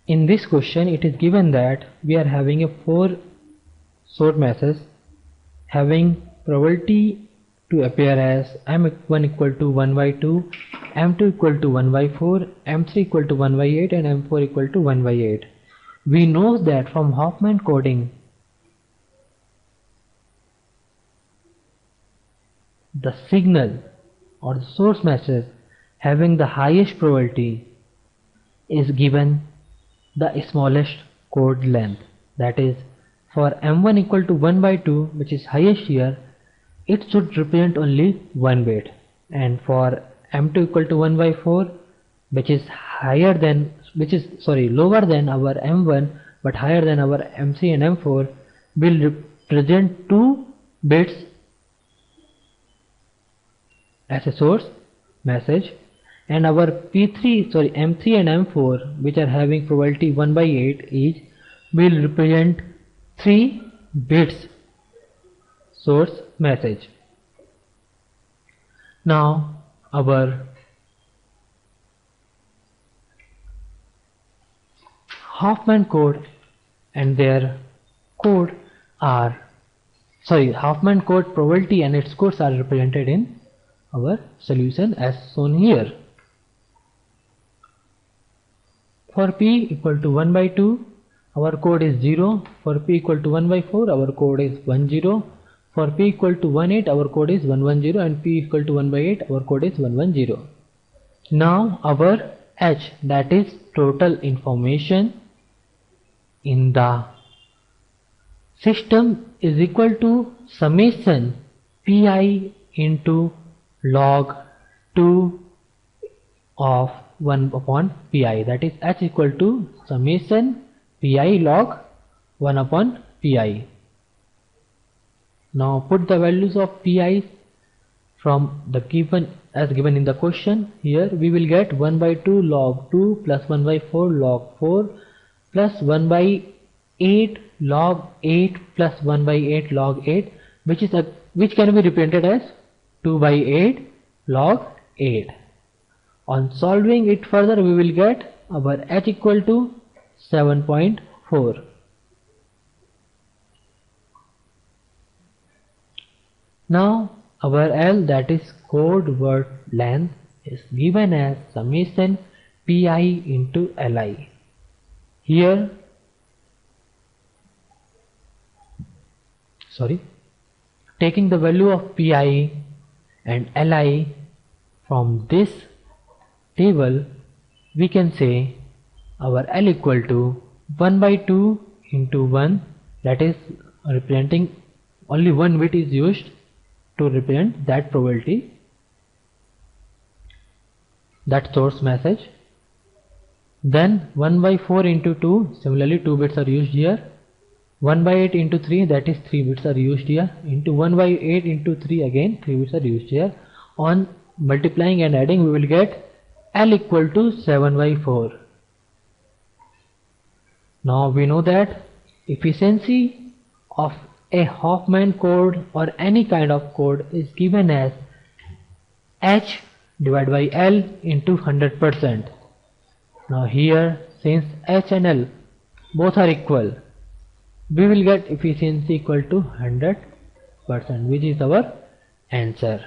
In this question it is given that we are having a 4 sort message having probability to appear as m1 equal to 1 by 2, m2 equal to 1 by 4, m3 equal to 1 by 8 and m4 equal to 1 by 8. We know that from Huffman coding the signal or the source message having the highest probability is given the smallest code length, that is for m1 equal to 1 by 2, which is highest here, it should represent only 1 bit, and for m2 equal to 1 by 4, which is lower than our m1 but higher than our m3 and m4, will represent 2 bits as a source message, and our m3 and m4, which are having probability 1 by 8 each, will represent 3 bits source message. Now our Huffman code and their code are Huffman code probability and its codes are represented in our solution as shown here. For p equal to 1 by 2, our code is 0. For p equal to 1 by 4, our code is 10. For p equal to 18, our code is 110, and p equal to 1 by 8, our code is 110. Now our h, that is total information in the system, is equal to summation pi into log 2 of 1 upon pi, that is h equal to summation pi log 1 upon pi. Now put the values of pi from the given in the question. Here we will get 1 by 2 log 2 plus 1 by 4 log 4 plus 1 by 8 log 8 plus 1 by 8 log 8, which can be represented as 2 by 8 log 8. On solving it further, we will get our h equal to 7.4. Now our L, that is code word length, is given as summation pi into li. Here taking the value of pi and li from this table, we can say our L equal to 1 by 2 into 1, that is representing only 1 bit is used to represent that probability, that source message. Then 1 by 4 into 2, similarly 2 bits are used here. 1 by 8 into 3, that is 3 bits are used here. Into 1 by 8 into 3, again 3 bits are used here. On multiplying and adding, we will get L equal to 7 by 4. Now we know that efficiency of a Huffman code or any kind of code is given as H divided by L into 100%. Now here, since H and L both are equal, we will get efficiency equal to 100%, which is our answer.